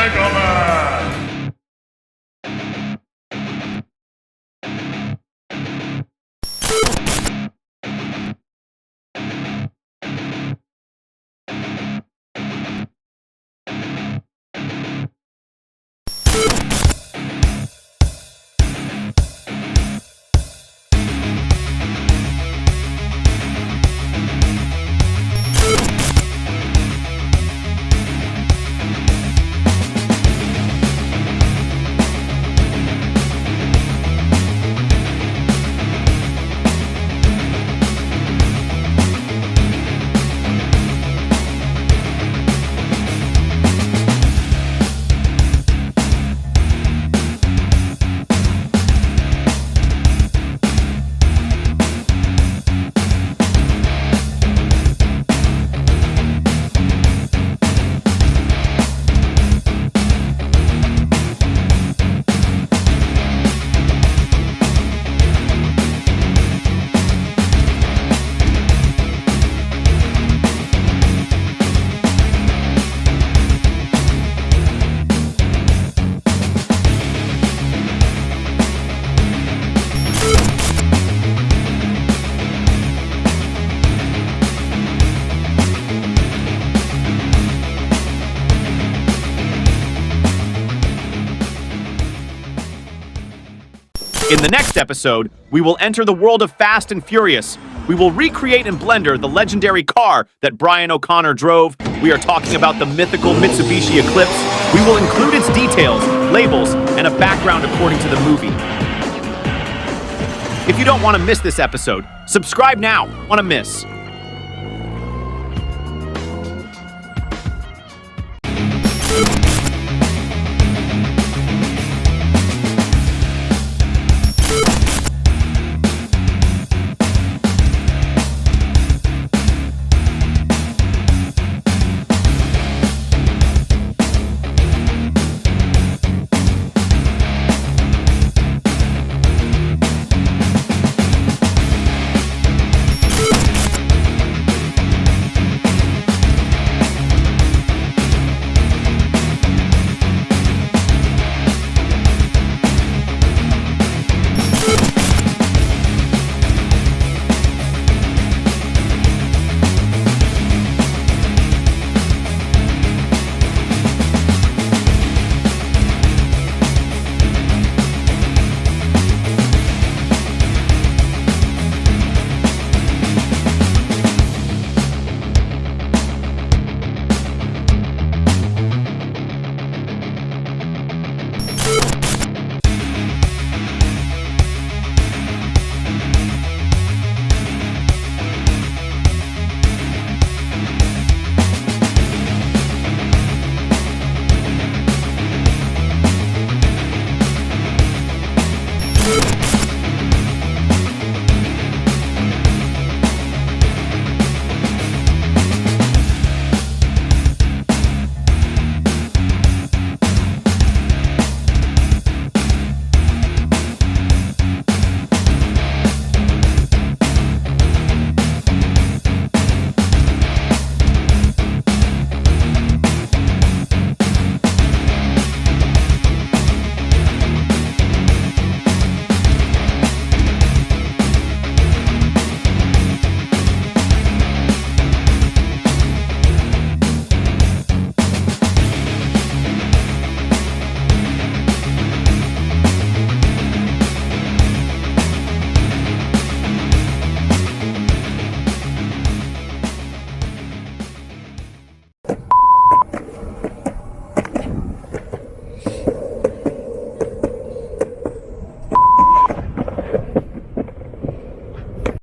MEGAMAN! In the next episode, we will enter the world of Fast and Furious. We will recreate in Blender the legendary car that Brian O'Connor drove. We are talking about the mythical Mitsubishi Eclipse. We will include its details, labels, and a background according to the movie. If you don't want to miss this episode, subscribe now. Want to miss?